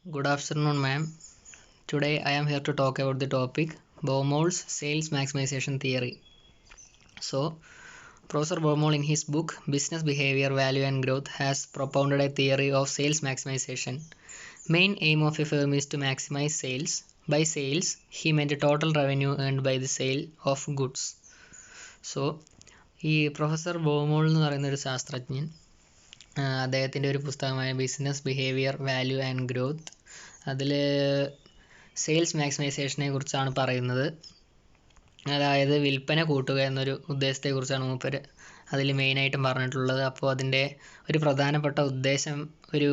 Good afternoon, ma'am. Today I am here to talk about the topic BAUMOLS Sales Maximization Theory. So, Professor Baumol in his book Business Behavior, Value and Growth has propounded a theory of sales maximization. Main aim of a firm is to maximize sales. By sales, he meant total revenue earned by the sale of goods. So, ഈ professor Baumol എന്ന് പറയുന്ന ഒരു ശാസ്ത്രജ്ഞൻ അദ്ദേഹത്തിൻ്റെ ഒരു പുസ്തകമായ business behaviour value and growth അതിൽ sales മാക്സിമൈസേഷനെ കുറിച്ചാണ് പറയുന്നത്. അതായത് വിൽപ്പന കൂട്ടുക എന്നൊരു ഉദ്ദേശത്തെക്കുറിച്ചാണ് മൂപ്പർ അതിൽ മെയിനായിട്ടും പറഞ്ഞിട്ടുള്ളത്. അപ്പോൾ അതിൻ്റെ ഒരു പ്രധാനപ്പെട്ട ഉദ്ദേശം, ഒരു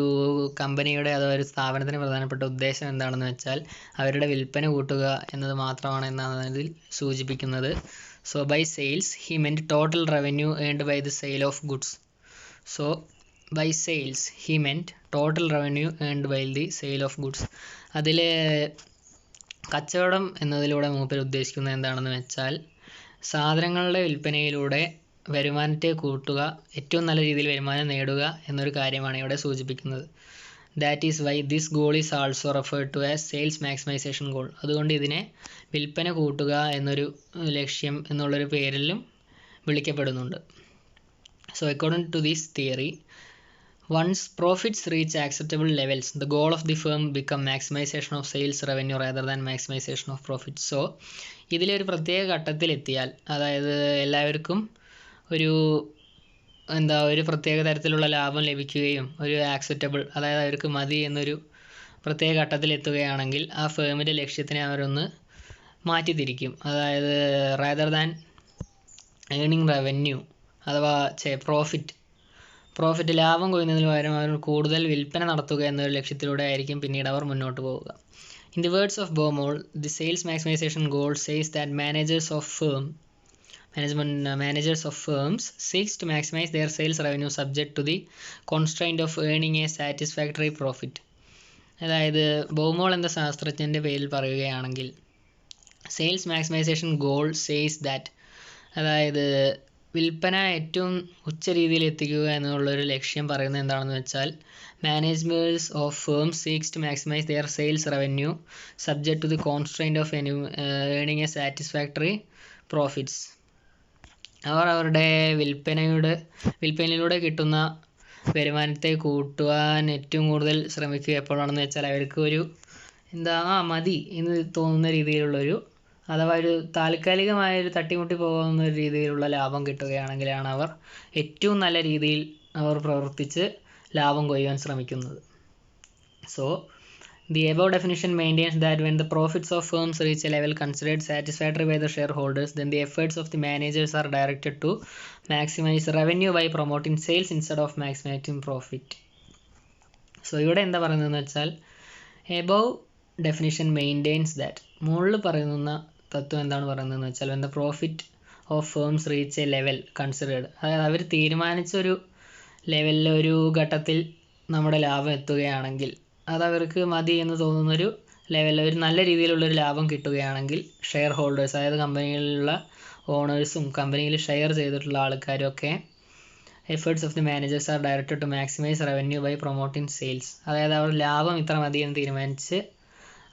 കമ്പനിയുടെ അഥവാ ഒരു സ്ഥാപനത്തിൻ്റെ പ്രധാനപ്പെട്ട ഉദ്ദേശം എന്താണെന്ന് വെച്ചാൽ അവരുടെ വിൽപ്പന കൂട്ടുക എന്നത് മാത്രമാണ് എന്നാണ് അതിൽ സൂചിപ്പിക്കുന്നത്. So by sales he meant total revenue earned by the sale of goods. So by sales he meant total revenue earned by the sale of goods. അതിൽ കച്ചവടം എന്നതിലൂടെ മൂപ്പർ ഉദ്ദേശിക്കുന്നത് എന്താണെന്ന് വെച്ചാൽ സാധനങ്ങളുടെ വിൽപ്പനയിലൂടെ വരുമാനത്തെ കൂട്ടുക, ഏറ്റവും നല്ല രീതിയിൽ വരുമാനം നേടുക എന്നൊരു കാര്യമാണ് ഇവിടെ സൂചിപ്പിക്കുന്നത്. That is why this goal is also referred to as sales maximisation goal. അതുകൊണ്ട് ഇതിനെ വിൽപ്പന കൂട്ടുക എന്നൊരു ലക്ഷ്യം എന്നുള്ളൊരു പേരിലും വിളിക്കപ്പെടുന്നുണ്ട്. So according to this theory, once profits reach acceptable levels, the goal of the firm become maximization of sales revenue rather than maximization of profits. So ഇതിലൊരു പ്രത്യേക ഘട്ടത്തിലെത്തിയാൽ, അതായത് എല്ലാവർക്കും ഒരു പ്രത്യേക തരത്തിലുള്ള ലാഭം ലഭിക്കുകയും ഒരു ആക്സെപ്റ്റബിൾ, അതായത് അവർക്ക് മതി എന്നൊരു പ്രത്യേക ഘട്ടത്തിലെത്തുകയാണെങ്കിൽ ആ ഫേമിൻ്റെ ലക്ഷ്യത്തിനെ അവരൊന്ന് മാറ്റിത്തിരിക്കും. അതായത് റാദർ ദാൻ ഏണിംഗ് റവന്യൂ അഥവാ പ്രോഫിറ്റ് ലാഭം കൊയ്യുന്നതിന് പകരം അവർ കൂടുതൽ വിൽപ്പന നടത്തുക എന്നൊരു ലക്ഷ്യത്തിലൂടെ ആയിരിക്കും പിന്നീട് അവർ മുന്നോട്ട് പോവുക. In the words of ബോമോൾ, the sales maximisation goal says that managers of firms seeks to maximize their sales revenue subject to the constraint of earning a satisfactory profit. അതായത് ബോമോൾ എന്ന ശാസ്ത്രജ്ഞൻ്റെ പേരിൽ പറയുകയാണെങ്കിൽ sales maximisation goal says that, അതായത് വിൽപ്പന ഏറ്റവും ഉച്ച രീതിയിൽ എത്തിക്കുക എന്നുള്ളൊരു ലക്ഷ്യം പറയുന്നത് എന്താണെന്ന് വെച്ചാൽ managements of firms seeks to maximise their sales revenue subject to the constraint of earning a satisfactory profits. അവർ അവരുടെ വിൽപ്പനയിലൂടെ കിട്ടുന്ന വരുമാനത്തെ കൂട്ടുവാൻ ഏറ്റവും കൂടുതൽ ശ്രമിക്കുക എപ്പോഴാണെന്ന് വെച്ചാൽ അവർക്ക് ഒരു മതി എന്ന് തോന്നുന്ന രീതിയിലുള്ളൊരു, അഥവാ ഒരു താൽക്കാലികമായൊരു തട്ടിമുട്ടി പോകുന്ന ഒരു രീതിയിലുള്ള ലാഭം കിട്ടുകയാണെങ്കിലാണ് അവർ ഏറ്റവും നല്ല രീതിയിൽ അവർ പ്രവർത്തിച്ച് ലാഭം കൊയ്യാൻ ശ്രമിക്കുന്നത്. So the above definition maintains that when the profits of firms reach a level considered satisfactory by the shareholders, then the efforts of the managers are directed to maximize revenue by promoting sales instead of maximizing profit. So ഇവിടെ എന്താ പറയുന്നതെന്ന് വെച്ചാൽ above definition maintains that, മുകളിൽ പറയുന്ന തത്വം എന്താണ് പറയുന്നതെന്ന് വെച്ചാൽ when the profit of firms reach a level considered, അതായത് അവർ തീരുമാനിച്ചൊരു ലെവലിൽ ഒരു ഘട്ടത്തിൽ നമ്മുടെ ലാഭം എത്തുകയാണെങ്കിൽ, അതവർക്ക് മതി എന്ന് തോന്നുന്നൊരു ലെവലിൽ ഒരു നല്ല രീതിയിലുള്ളൊരു ലാഭം കിട്ടുകയാണെങ്കിൽ ഷെയർ ഹോൾഡേഴ്സ്, അതായത് കമ്പനിയിലുള്ള ഓണേഴ്സും കമ്പനിയിൽ ഷെയർ ചെയ്തിട്ടുള്ള ആൾക്കാരും ഒക്കെ efforts of the managers are directed to maximise revenue by promoting sales. അതായത് അവർ ലാഭം ഇത്ര മതി എന്ന് തീരുമാനിച്ച്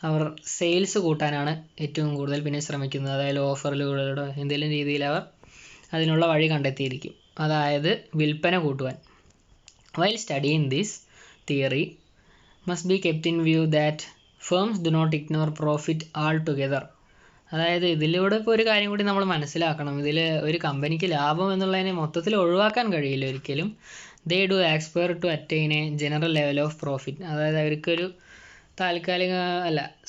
അവർ സെയിൽസ് കൂട്ടാനാണ് ഏറ്റവും കൂടുതൽ പിന്നെ ശ്രമിക്കുന്നത്. അതായത് ഓഫറുകളുടെ എന്തെങ്കിലും രീതിയിൽ അവർ അതിനുള്ള വഴി കണ്ടെത്തിയിരിക്കും, അതായത് വിൽപ്പന കൂട്ടുവാൻ. While studying this theory must be kept in view that firms do not ignore profit altogether. അതായത് ഇതിലൂടെ ഇപ്പോൾ ഒരു കാര്യം കൂടി നമ്മൾ മനസ്സിലാക്കണം. ഇതിൽ ഒരു കമ്പനിക്ക് ലാഭം എന്നുള്ളതിനെ മൊത്തത്തിൽ ഒഴിവാക്കാൻ കഴിയില്ല ഒരിക്കലും. They do aspire to attain a general level of profit. അതായത് അവർക്കൊരു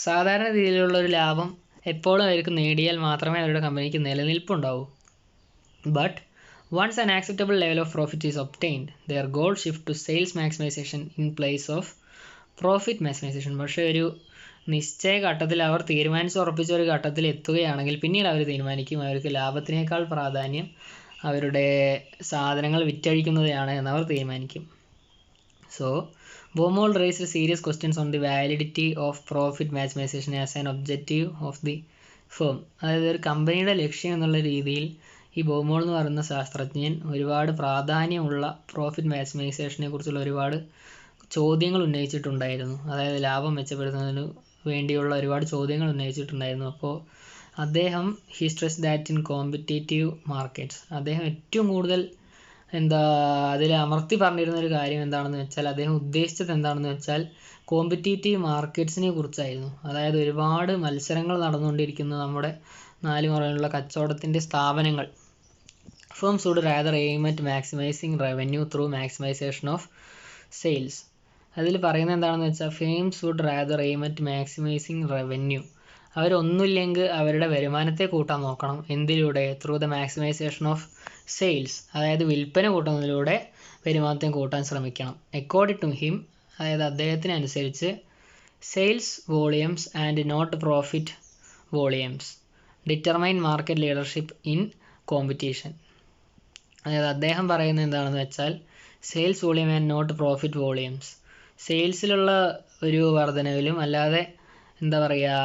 സാധാരണ രീതിയിലുള്ളൊരു ലാഭം എപ്പോഴും അവർക്ക് നേടിയാൽ മാത്രമേ അവരുടെ കമ്പനിക്ക് നിലനിൽപ്പുണ്ടാവൂ. But once an acceptable level of profit is obtained, their goal shift to sales maximization in place of profit maximisation. പക്ഷേ ഒരു നിശ്ചയ ഘട്ടത്തിൽ അവർ ഉറപ്പിച്ച ഒരു ഘട്ടത്തിൽ എത്തുകയാണെങ്കിൽ പിന്നീട് അവർ തീരുമാനിക്കും അവർക്ക് ലാഭത്തിനേക്കാൾ പ്രാധാന്യം അവരുടെ സാധനങ്ങൾ വിറ്റഴിക്കുന്നതാണ് എന്നവർ തീരുമാനിക്കും. So ബോമോൾ raised serious questions on the validity of profit maximisation as an objective of the firm. അതായത് ഒരു കമ്പനിയുടെ ലക്ഷ്യം എന്നുള്ള രീതിയിൽ ഈ ബോമോൾ എന്ന് പറയുന്ന ശാസ്ത്രജ്ഞൻ ഒരുപാട് പ്രാധാന്യമുള്ള പ്രോഫിറ്റ് മാക്സിമൈസേഷനെ കുറിച്ചുള്ള ഒരുപാട് ചോദ്യങ്ങൾ ഉന്നയിച്ചിട്ടുണ്ടായിരുന്നു. അതായത് ലാഭം മെച്ചപ്പെടുത്തുന്നതിന് വേണ്ടിയുള്ള ഒരുപാട് ചോദ്യങ്ങൾ ഉന്നയിച്ചിട്ടുണ്ടായിരുന്നു. അപ്പോൾ അദ്ദേഹം he stress that in competitive markets, അദ്ദേഹം ഏറ്റവും കൂടുതൽ അതിൽ അമർത്തി പറഞ്ഞിരുന്ന ഒരു കാര്യം എന്താണെന്ന് വെച്ചാൽ, അദ്ദേഹം ഉദ്ദേശിച്ചത് എന്താണെന്ന് വെച്ചാൽ കോമ്പറ്റേറ്റീവ് മാർക്കറ്റ്സിനെ കുറിച്ചായിരുന്നു. അതായത് ഒരുപാട് മത്സരങ്ങൾ നടന്നുകൊണ്ടിരിക്കുന്ന നമ്മുടെ നാല് മുറയിലുള്ള കച്ചവടത്തിൻ്റെ സ്ഥാപനങ്ങൾ. Firms would rather aim at maximizing revenue through maximization of sales. അതിൽ പറയുന്നത് എന്താണെന്ന് വെച്ചാൽ firms would rather aim at maximising revenue. അവരൊന്നുമില്ലെങ്കിൽ അവരുടെ വരുമാനത്തെ കൂട്ടാൻ നോക്കണം. എന്തിലൂടെ? Through the maximisation of sales, അതായത് വിൽപ്പന കൂട്ടുന്നതിലൂടെ വരുമാനത്തെ കൂട്ടാൻ ശ്രമിക്കണം. അക്കോർഡിംഗ് ടു ഹിം, അതായത് അദ്ദേഹത്തിനനുസരിച്ച് sales volumes and not profit volumes determine market leadership in competition. അതായത് അദ്ദേഹം പറയുന്നത് എന്താണെന്ന് വെച്ചാൽ sales volume and not profit volumes, സെയിൽസിലുള്ള ഒരു വർധനവിലും അല്ലാതെ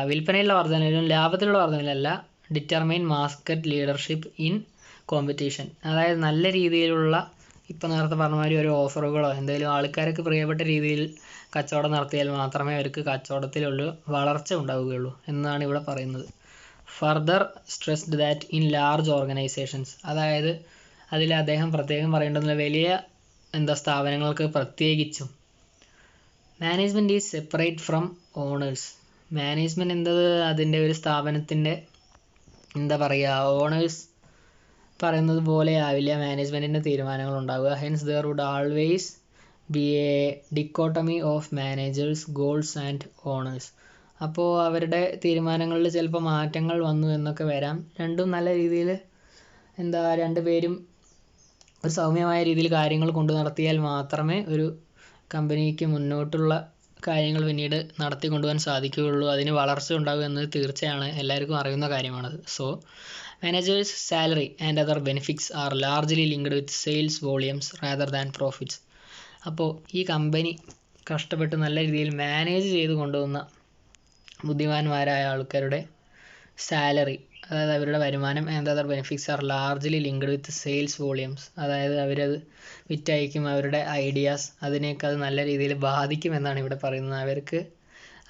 വിൽപ്പനയിലുള്ള വർധനവിലും ലാഭത്തിലുള്ള വർധനവിലല്ല, determine market leadership in competition. അതായത് നല്ല രീതിയിലുള്ള, ഇപ്പോൾ നേരത്തെ പറഞ്ഞ മാതിരി ഒരു ഓഫറുകളോ എന്തെങ്കിലും ആൾക്കാർക്ക് പ്രിയപ്പെട്ട രീതിയിൽ കച്ചവടം നടത്തിയാൽ മാത്രമേ അവർക്ക് കച്ചവടത്തിലുള്ള വളർച്ച ഉണ്ടാവുകയുള്ളൂ എന്നാണ് ഇവിടെ പറയുന്നത്. Further stressed that in large organisations, അതായത് അതിൽ അദ്ദേഹം പ്രത്യേകം പറയേണ്ടുന്ന വലിയ സ്ഥാപനങ്ങൾക്ക് പ്രത്യേകിച്ചും management is separate from owners. Management അതിൻ്റെ ഒരു സ്ഥാപനത്തിൻ്റെ ഓണേഴ്സ് പറയുന്നത് പോലെ ആവില്ല മാനേജ്മെൻറ്റിൻ്റെ തീരുമാനങ്ങൾ ഉണ്ടാവുക. Hence there would always be a dichotomy of managers goals and owners. അപ്പോൾ അവരുടെ തീരുമാനങ്ങളിൽ ചിലപ്പോൾ മാറ്റങ്ങൾ വന്നു എന്നൊക്കെ വരാം. രണ്ടും നല്ല രീതിയിൽ രണ്ടുപേരും ഒരു സൗമ്യമായ രീതിയിൽ കാര്യങ്ങൾ കൊണ്ടു നടത്തിയാൽ മാത്രമേ ഒരു കമ്പനിക്ക് മുന്നോട്ടുള്ള കാര്യങ്ങൾ പിന്നീട് നടത്തി കൊണ്ടുപോകാൻ സാധിക്കുകയുള്ളൂ, അതിന് വളർച്ച ഉണ്ടാകുക എന്നത് തീർച്ചയാണ്, എല്ലാവർക്കും അറിയുന്ന കാര്യമാണത്. So managers salary and other benefits are largely linked with sales volumes rather than profits. അപ്പോൾ ഈ കമ്പനി കഷ്ടപ്പെട്ട് നല്ല രീതിയിൽ മാനേജ് ചെയ്ത് കൊണ്ടുപോകുന്ന ബുദ്ധിമാന്മാരായ ആൾക്കാരുടെ സാലറി, അതായത് അവരുടെ വരുമാനം and other benefits are largely linked with sales volumes, അതായത് അവരത് വിറ്റയക്കും, അവരുടെ ഐഡിയാസ് അതിനെയൊക്കെ അത് നല്ല രീതിയിൽ ബാധിക്കും എന്നാണ് ഇവിടെ പറയുന്നത്.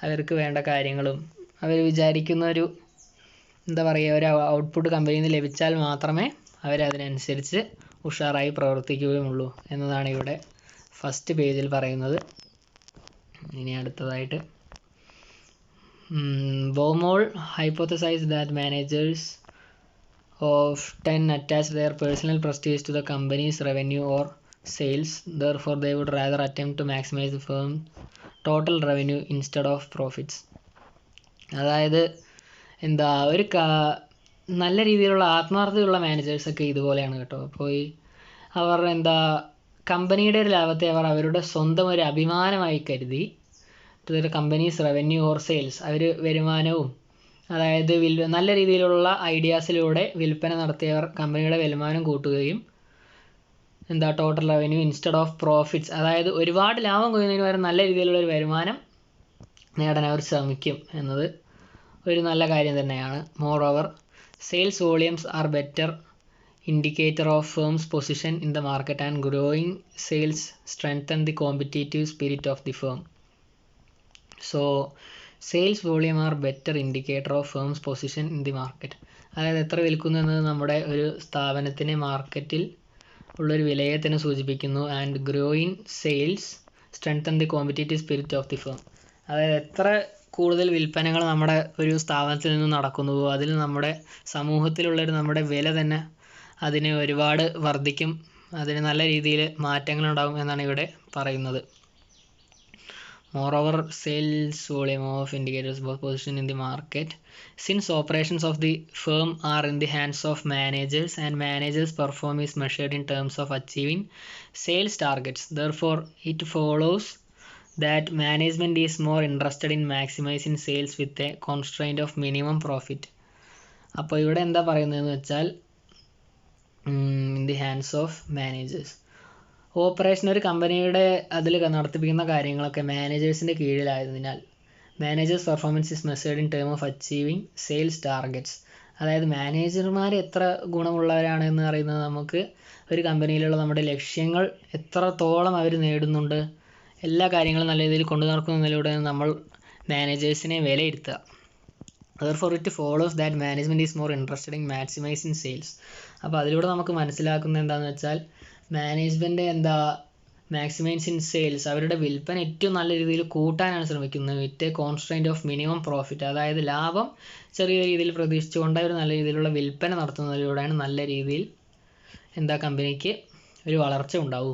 അവർക്ക് വേണ്ട കാര്യങ്ങളും അവർ വിചാരിക്കുന്ന ഒരു ഒരു ഔട്ട്പുട്ട് കമ്പനിയിൽ നിന്ന് ലഭിച്ചാൽ മാത്രമേ അവരതിനനുസരിച്ച് ഉഷാറായി പ്രവർത്തിക്കുകയുമുള്ളൂ എന്നതാണ് ഇവിടെ ഫസ്റ്റ് പേജിൽ പറയുന്നത്. ഇനി അടുത്തതായിട്ട് Baumol hypothesized that managers often attach their personal prestige to the company's revenue or sales. Therefore, they would rather attempt to maximize the firm's total revenue instead of profits. അതായത് ഒരു നല്ല രീതിയിലുള്ള ആത്മാർത്ഥതയുള്ള മാനേജേഴ്സൊക്കെ ഇതുപോലെയാണ് കേട്ടോ. അപ്പോൾ അവർ കമ്പനിയുടെ ഒരു ലാഭത്തെ അവരുടെ സ്വന്തം ഒരു അഭിമാനമായി കരുതി കമ്പനീസ് റവന്യൂ ഓർ സെയിൽസ്, അവർ വരുമാനവും അതായത് നല്ല രീതിയിലുള്ള ഐഡിയാസിലൂടെ വിൽപ്പന നടത്തിയവർ കമ്പനിയുടെ വരുമാനം കൂട്ടുകയും total revenue instead of profits, അതായത് ഒരുപാട് ലാഭം കൊയ്യുന്നതിന് പകരം നല്ല രീതിയിലുള്ള ഒരു വരുമാനം നേടാൻ അവർ ശ്രമിക്കും എന്നത് ഒരു നല്ല കാര്യം തന്നെയാണ്. More over sales volumes R better indicator of firms position in the market and growing sales strengthen the competitive spirit of the firm. So sales volume R better indicator of firms position in the market, അതായത് എത്ര വിൽക്കുന്നു എന്നത് നമ്മുടെ ഒരു സ്ഥാപനത്തിന് മാർക്കറ്റിൽ ഉള്ളൊരു വിലയെ തന്നെ സൂചിപ്പിക്കുന്നു. And growing sales strengthen the competitive spirit of the firm, അതായത് എത്ര കൂടുതൽ വിൽപ്പനകൾ നമ്മുടെ ഒരു സ്ഥാപനത്തിൽ നിന്ന് നടക്കുന്നുവോ അതിൽ നമ്മുടെ സമൂഹത്തിലുള്ളൊരു നമ്മുടെ വില തന്നെ അതിന് ഒരുപാട് വർദ്ധിക്കും, അതിന് നല്ല രീതിയിൽ മാറ്റങ്ങളുണ്ടാകും എന്നാണ് ഇവിടെ പറയുന്നത്. Moreover, sales volume of indicators both position in the market. Since operations of the firm are in the hands of managers and managers' performance is measured in terms of achieving sales targets, therefore it follows that management is more interested in maximizing sales with a constraint of minimum profit. അപ്പോൾ ഇവിടെ എന്താ പറയുന്നതെന്ന് വെച്ചാൽ in the hands of managers, operation ഒരു കമ്പനിയുടെ അതിൽ നടത്തിപ്പിക്കുന്ന കാര്യങ്ങളൊക്കെ മാനേജേഴ്സിൻ്റെ കീഴിലായതിനാൽ managers performance is measured in term of achieving sales targets, അതായത് മാനേജർമാർ എത്ര ഗുണമുള്ളവരാണെന്ന് അറിയുന്നത് നമുക്ക് ഒരു കമ്പനിയിലുള്ള നമ്മുടെ ലക്ഷ്യങ്ങൾ എത്രത്തോളം അവർ നേടുന്നുണ്ട് എല്ലാ കാര്യങ്ങളും നല്ല രീതിയിൽ കൊണ്ടു നടക്കുന്നതിലൂടെ നമ്മൾ മാനേജേഴ്സിനെ വിലയിരുത്തുക. Therefore, it follows that management is more interested in maximizing sales. അപ്പോൾ അതിലൂടെ നമുക്ക് മനസ്സിലാക്കുന്നത് എന്താണെന്ന് വെച്ചാൽ മാനേജ്മെൻറ്റ് മാക്സിമൈസിങ് സെയിൽസ്, അവരുടെ വിൽപ്പന ഏറ്റവും നല്ല രീതിയിൽ കൂട്ടാനാണ് ശ്രമിക്കുന്നത്. With a constraint of minimum profit, അതായത് ലാഭം ചെറിയ രീതിയിൽ പ്രതീക്ഷിച്ചുകൊണ്ട് അവർ നല്ല രീതിയിലുള്ള വിൽപ്പന നടത്തുന്നതിലൂടെയാണ് നല്ല രീതിയിൽ കമ്പനിക്ക് ഒരു വളർച്ച ഉണ്ടാവൂ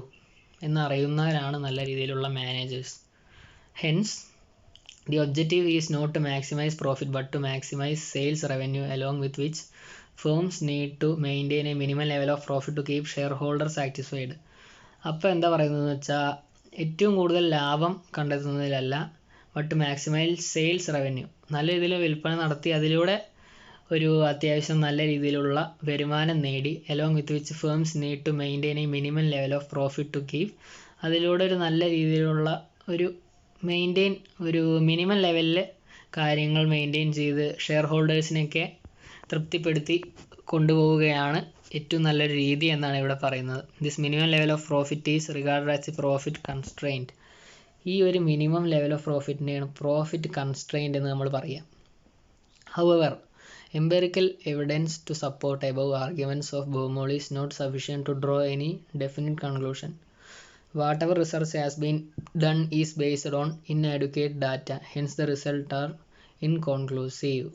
എന്നറിയുന്നവരാണ് നല്ല രീതിയിലുള്ള managers. Hence the objective is not to maximize profit but to maximize sales revenue, along with which firms need to maintain a minimum level of profit to keep shareholders satisfied. അപ്പോൾ എന്താ പറയുന്നതെന്ന് വെച്ചാൽ ഏറ്റവും കൂടുതൽ ലാഭം കണ്ടെത്തുന്നതിലല്ല, ബട്ട് മാക്സിമൈസ് സെയിൽസ് റവന്യൂ, നല്ല രീതിയിൽ വിൽപ്പന നടത്തി അതിലൂടെ ഒരു അത്യാവശ്യം നല്ല രീതിയിലുള്ള വരുമാനം നേടി, along with which firms need to maintain a minimum level of profit to keep, അതിലൂടെ ഒരു നല്ല രീതിയിലുള്ള ഒരു മിനിമം ലെവലിൽ കാര്യങ്ങൾ മെയിൻറ്റെയിൻ ചെയ്ത് ഷെയർ ഹോൾഡേഴ്സിനെയൊക്കെ തൃപ്തിപ്പെടുത്തി കൊണ്ടുപോവുകയാണ് ഏറ്റവും നല്ലൊരു രീതി എന്നാണ് ഇവിടെ പറയുന്നത്. This minimum level of profit is regarded as a profit constraint. ഈ ഒരു മിനിമം ലെവൽ ഓഫ് പ്രോഫിറ്റിനെയാണ് പ്രോഫിറ്റ് കൺസ്ട്രെയിൻറ്റ് എന്ന് നമ്മൾ പറയുക. However, empirical evidence to support above arguments of BAUMOL is not sufficient to draw any definite conclusion. Whatever research has been done is based on inadequate data, hence the results are inconclusive.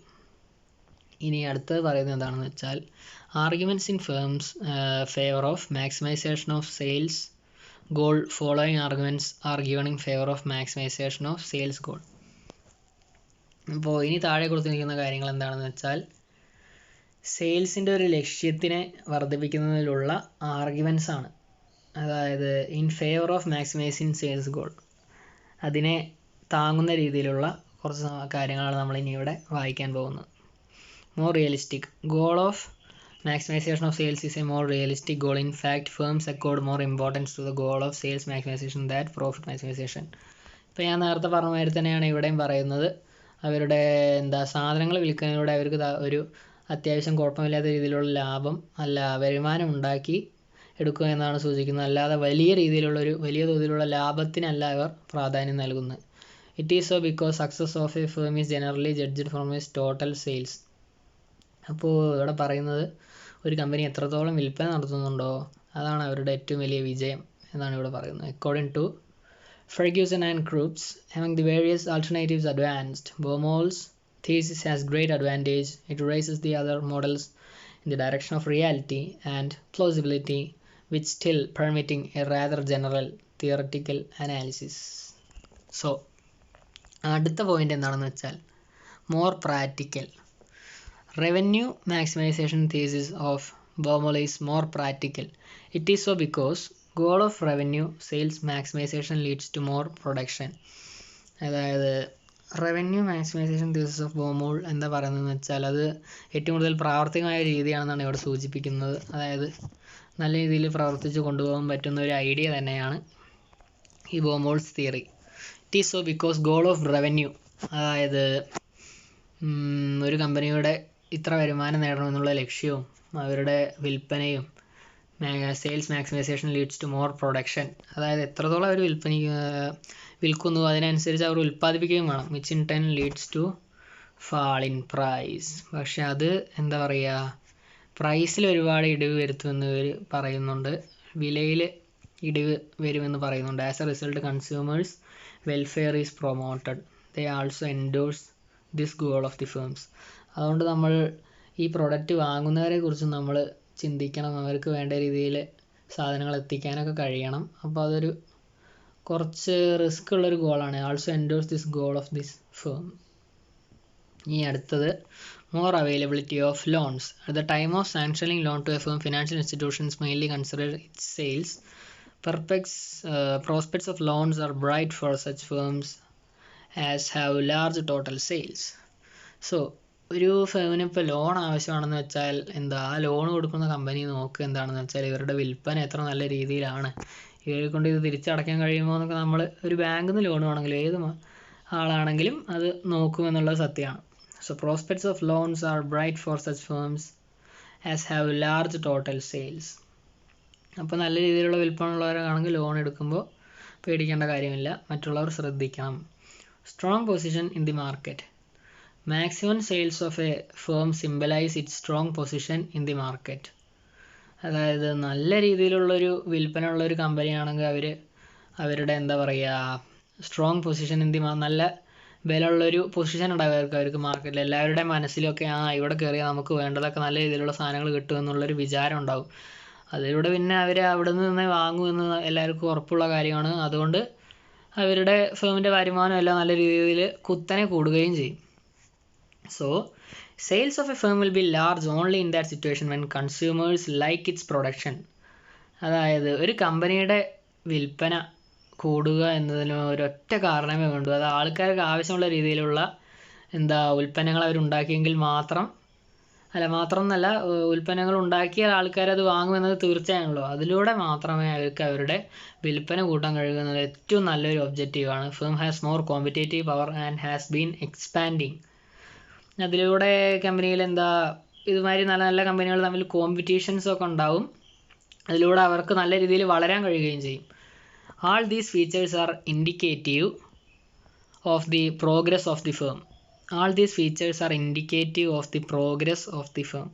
ഇനി അടുത്തത് പറയുന്നത് എന്താണെന്ന് വെച്ചാൽ arguments in firms favour of maximisation of sales goal. Following arguments are given in favour of maximisation of sales goal. അപ്പോൾ ഇനി താഴെ കൊടുത്തിരിക്കുന്ന കാര്യങ്ങൾ എന്താണെന്ന് വെച്ചാൽ സെയിൽസിൻ്റെ ഒരു ലക്ഷ്യത്തിനെ വർദ്ധിപ്പിക്കുന്നതിലുള്ള ആർഗ്യുമെൻറ്റ്സ് ആണ്. അതായത് in favour of maximising sales goal, അതിനെ താങ്ങുന്ന രീതിയിലുള്ള കുറച്ച് കാര്യങ്ങളാണ് നമ്മൾ ഇനി ഇവിടെ വായിക്കാൻ പോകുന്നത്. More realistic goal of maximization of sales is a more realistic goal. In fact, firms accord more importance to the goal of sales maximization than profit maximization. ഇപ്പോൾ ഞാൻ നേരത്തെ പറഞ്ഞ മാതിരി തന്നെയാണ് ഇവിടെയും പറയുന്നത്. അവരുടെ സാധനങ്ങൾ വിൽക്കുന്നതിലൂടെ അവർക്ക് ഒരു അത്യാവശ്യം കുഴപ്പമില്ലാത്ത രീതിയിലുള്ള ലാഭം വരുമാനം ഉണ്ടാക്കി എടുക്കുക എന്നാണ് സൂചിക്കുന്നത്. അല്ലാതെ വലിയ തോതിലുള്ള ലാഭത്തിനല്ല അവർ പ്രാധാന്യം നൽകുന്നത്. It is so because success of A firm is generally judged from it's total sales. അപ്പോൾ ഇവിടെ പറയുന്നത് ഒരു കമ്പനി എത്രത്തോളം വിൽപ്പന നടത്തുന്നുണ്ടോ അതാണ് അവരുടെ ഏറ്റവും വലിയ വിജയം എന്നാണ് ഇവിടെ പറയുന്നത്. According to Ferguson and Krups, among the various alternatives advanced, BAUMOL's thesis has great advantage. It raises the other models in the direction of reality and plausibility, which still permitting a rather general theoretical analysis. So, അടുത്ത point എന്താണെന്ന് വെച്ചാൽ more practical. Revenue maximization thesis of BAUMOL is more practical. It is so because goal of revenue sales maximization leads to more production. അതായത് revenue maximisation thesis of BAUMOL എന്താ പറയുന്നതെന്ന് വെച്ചാൽ അത് ഏറ്റവും കൂടുതൽ പ്രാവർത്തികമായ രീതിയാണെന്നാണ് ഇവിടെ സൂചിപ്പിക്കുന്നത്. അതായത് നല്ല രീതിയിൽ പ്രവർത്തിച്ച് കൊണ്ടുപോകാൻ പറ്റുന്ന ഒരു ഐഡിയ തന്നെയാണ് ഈ BAUMOL's theory. It is so because goal of revenue, അതായത് ഒരു കമ്പനിയുടെ ഇത്ര വരുമാനം നേടണമെന്നുള്ള ലക്ഷ്യവും അവരുടെ വിൽപ്പനയും sales maximisation leads to more production, അതായത് എത്രത്തോളം അവർ വിൽക്കുന്നു അതിനനുസരിച്ച് അവർ ഉൽപ്പാദിപ്പിക്കുകയും വേണം. Which in turn leads to fall in price. പക്ഷെ അത് എന്താ പറയുക, പ്രൈസിൽ ഒരുപാട് ഇടിവ് വരുത്തുമെന്ന് ഇവർ പറയുന്നുണ്ട്, വിലയിൽ ഇടിവ് വരുമെന്ന് പറയുന്നുണ്ട്. As A result consumers welfare is promoted. They also endorse this goal of the firms. അതുകൊണ്ട് നമ്മൾ ഈ പ്രൊഡക്റ്റ് വാങ്ങുന്നവരെ കുറിച്ച് നമ്മൾ ചിന്തിക്കണം, അവർക്ക് വേണ്ട രീതിയിൽ സാധനങ്ങൾ എത്തിക്കാനൊക്കെ കഴിയണം. അപ്പോൾ അതൊരു കുറച്ച് റിസ്ക് ഉള്ളൊരു ഗോളാണ്. Also endorse this goal of this firm. ഇനി അടുത്തത് more availability of loans. At the time of sanctioning loan to a firm, financial institutions mainly consider its sales prospects of loans are bright for such firms as have large total sales. So ഒരു ഫേമിന് ഇപ്പോൾ loan ആവശ്യമാണെന്ന് വെച്ചാൽ ആ loan കൊടുക്കുന്ന company നോക്കുക എന്താണെന്ന് വെച്ചാൽ ഇവരുടെ വിൽപ്പന എത്ര നല്ല രീതിയിലാണ്, ഇവരെ കൊണ്ട് ഇത് തിരിച്ചടയ്ക്കാൻ കഴിയുമോ എന്നൊക്കെ നമ്മൾ ഒരു ബാങ്കിൽ നിന്ന് ലോൺ വേണമെങ്കിലും ഏത് ആളാണെങ്കിലും അത് നോക്കുമെന്നുള്ളത് സത്യമാണ്. So prospects of loans are bright for such firms as have large total sales. അപ്പോൾ നല്ല രീതിയിലുള്ള വിൽപ്പന ഉള്ളവരാണെങ്കിൽ ലോൺ എടുക്കുമ്പോൾ പേടിക്കേണ്ട കാര്യമില്ല, മറ്റുള്ളവർ ശ്രദ്ധിക്കണം. Strong position in the market. Maximum sales of A firm symbolise it strong position in the market. അതായത് നല്ല രീതിയിലുള്ളൊരു വിൽപ്പന ഉള്ളൊരു കമ്പനിയാണെങ്കിൽ അവരുടെ എന്താ പറയുക, സ്ട്രോങ് പൊസിഷൻ ഇൻ ദി നല്ല വില ഉള്ളൊരു പൊസിഷൻ ഉണ്ടാവും അവർക്ക് മാർക്കറ്റിൽ. എല്ലാവരുടെ മനസ്സിലൊക്കെ ഇവിടെ കയറിയാൽ നമുക്ക് വേണ്ടതൊക്കെ നല്ല രീതിയിലുള്ള സാധനങ്ങൾ കിട്ടുമെന്നുള്ളൊരു വിചാരം ഉണ്ടാവും. അതിലൂടെ പിന്നെ അവർ അവിടെ നിന്ന് വാങ്ങുമെന്ന് എല്ലാവർക്കും ഉറപ്പുള്ള കാര്യമാണ്. അതുകൊണ്ട് അവരുടെ ഫേമിൻ്റെ വരുമാനം എല്ലാം നല്ല രീതിയിൽ കുത്തനെ കൂടുകയും ചെയ്യും. So sales of a firm will be large only in that situation when consumers like its production. അതായത് ഒരു കമ്പനിയുടെ വിൽപ്പന കൂടുക എന്നതിന് ഒരൊറ്റ കാരണമേ വേണ്ടൂ, അത് ആൾക്കാർക്ക് ആവശ്യമുള്ള രീതിയിലുള്ള ഉൽപ്പന്നങ്ങൾ അവരുണ്ടാക്കിയെങ്കിൽ മാത്രമല്ല ഉൽപ്പന്നങ്ങൾ ഉണ്ടാക്കിയാൽ ആൾക്കാരത് വാങ്ങുമെന്നത് തീർച്ചയാണല്ലോ. അതിലൂടെ മാത്രമേ അവർക്ക് അവരുടെ വിൽപ്പന കൂട്ടാൻ കഴിയുന്നത് ഏറ്റവും നല്ലൊരു ഒബ്ജക്റ്റീവാണ്. Firm has more competitive power and has been expanding. അതിലൂടെ കമ്പനിയിൽ ഇതുമാതിരി നല്ല നല്ല കമ്പനികൾ തമ്മിൽ കോമ്പറ്റീഷൻസൊക്കെ ഉണ്ടാവും. അതിലൂടെ അവർക്ക് നല്ല രീതിയിൽ വളരാൻ കഴിയുകയും ചെയ്യും. All these features are indicative of the progress of the firm. All these features are indicative of the progress of the firm.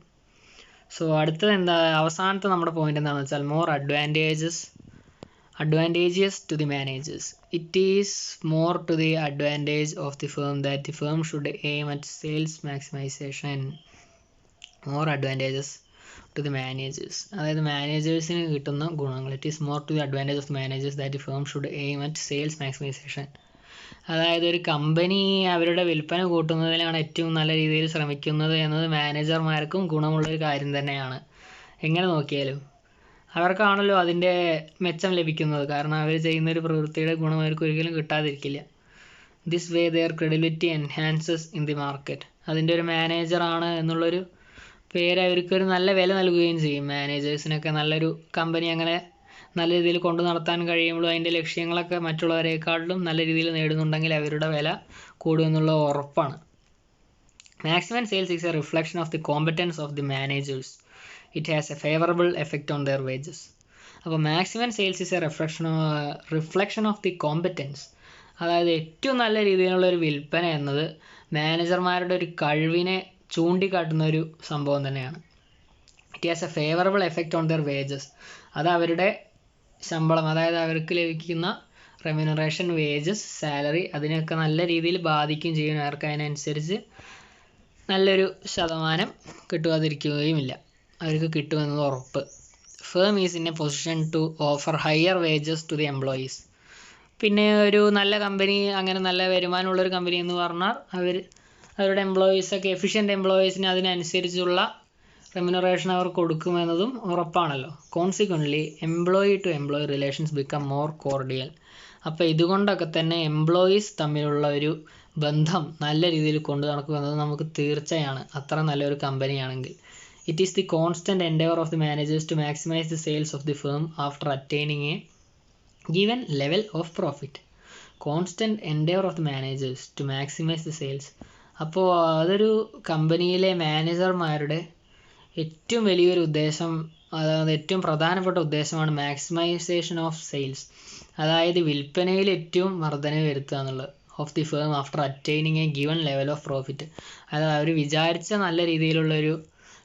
So അടുത്തത് അവസാനത്തെ നമ്മുടെ പോയിന്റ് എന്താണെന്ന് വെച്ചാൽ more advantageous to the managers. It is more to the advantage of the firm that the firm should aim at sales maximization. More advantageous to the managers. അതായത് മാനേജേഴ്സിന് കിട്ടുന്ന ഗുണങ്ങൾ. It is more to the advantage of the managers that the firm should aim at sales maximization. അതായത് ഒരു company അവരുടെ വിൽപ്പന കൂട്ടുന്നതിലാണ് ഏറ്റവും നല്ല രീതിയിൽ ശ്രമിക്കുന്നത് എന്നത് മാനേജർമാർക്കും ഗുണമുള്ളൊരു കാര്യം തന്നെയാണ്. എങ്ങനെ നോക്കിയാലും അവർക്കാണല്ലോ അതിൻ്റെ മെച്ചം ലഭിക്കുന്നത്. കാരണം അവർ ചെയ്യുന്നൊരു പ്രവൃത്തിയുടെ ഗുണം അവർക്ക് ഒരിക്കലും കിട്ടാതിരിക്കില്ല. This way their credibility enhances in the market. അതിൻ്റെ ഒരു മാനേജറാണ് എന്നുള്ളൊരു പേര് അവർക്കൊരു നല്ല വില നൽകുകയും ചെയ്യും. മാനേജേഴ്സിനൊക്കെ നല്ലൊരു കമ്പനി അങ്ങനെ നല്ല രീതിയിൽ കൊണ്ടു നടത്താൻ കഴിയുമ്പോഴും അതിൻ്റെ ലക്ഷ്യങ്ങളൊക്കെ മറ്റുള്ളവരെക്കാളും നല്ല രീതിയിൽ നേടുന്നുണ്ടെങ്കിൽ അവരുടെ വില കൂടുമെന്നുള്ള ഉറപ്പാണ്. Maximum sales is a reflection of the competence of the managers. It has a favourable effect on their wages. അപ്പോൾ maximum sales is a reflection of the competence. അതായത് ഏറ്റവും നല്ല രീതിയിലുള്ള ഒരു വിൽപ്പന എന്നത് മാനേജർമാരുടെ ഒരു കഴിവിനെ ചൂണ്ടിക്കാട്ടുന്ന ഒരു സംഭവം തന്നെയാണ്. It has a favourable effect on their wages. അത് അവരുടെ ശമ്പളം, അതായത് അവർക്ക് ലഭിക്കുന്ന റെമ്യൂണറേഷൻ, വേജസ്, സാലറി അതിനൊക്കെ നല്ല രീതിയിൽ ബാധിക്കുകയും ചെയ്യും. അവർക്ക് അതിനനുസരിച്ച് നല്ലൊരു ശതമാനം കിട്ടാതിരിക്കുകയുമില്ല, അവർക്ക് കിട്ടുമെന്നത് ഉറപ്പ്. Firm is in a position to offer higher wages to the employees. പിന്നെ ഒരു നല്ല കമ്പനി, അങ്ങനെ നല്ല വരുമാനമുള്ളൊരു കമ്പനി എന്ന് പറഞ്ഞാൽ അവരുടെ എംപ്ലോയീസൊക്കെ എഫിഷ്യൻ്റ് എംപ്ലോയീസിന് അതിനനുസരിച്ചുള്ള റെമ്യൂണറേഷൻ അവർ കൊടുക്കുമെന്നതും ഉറപ്പാണല്ലോ. Consequently employee to employee relations become more cordial. അപ്പോൾ ഇതുകൊണ്ടൊക്കെ തന്നെ എംപ്ലോയീസ് തമ്മിലുള്ള ഒരു ബന്ധം നല്ല രീതിയിൽ കൊണ്ടു നടക്കുമെന്നത് നമുക്ക് തീർച്ചയാണ്, അത്ര നല്ലൊരു കമ്പനിയാണെങ്കിൽ. It is the constant endeavor of the managers to maximize the sales of the firm after attaining a given level of profit. Constant endeavor of the managers to maximize the sales. അപ്പോൾ അതൊരു കമ്പനിയിലെ മാനേജർമാരുടെ ഏറ്റവും വലിയൊരു ഉദ്ദേശം, അതായത് ഏറ്റവും പ്രധാനപ്പെട്ട ഉദ്ദേശമാണ് maximisation of sales. അതായത് വിൽപ്പനയിൽ ഏറ്റവും വർധനവ് വരുത്തുക എന്നുള്ളത്. Of the firm after attaining A given level of profit. അതായത് അവർ വിചാരിച്ച നല്ല രീതിയിലുള്ളൊരു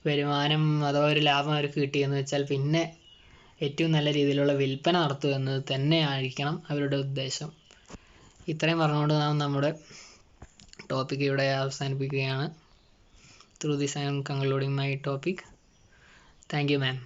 വരുമാനം അഥവാ ഒരു ലാഭം അവർക്ക് കിട്ടിയെന്ന് വെച്ചാൽ പിന്നെ ഏറ്റവും നല്ല രീതിയിലുള്ള വിൽപ്പന നടത്തുക എന്നത് തന്നെയായിരിക്കണം അവരുടെ ഉദ്ദേശം. ഇത്രയും പറഞ്ഞുകൊണ്ട് നാം നമ്മുടെ ടോപ്പിക് ഇവിടെ അവസാനിപ്പിക്കുകയാണ്. Through this I am concluding my topic. Thank you ma'am.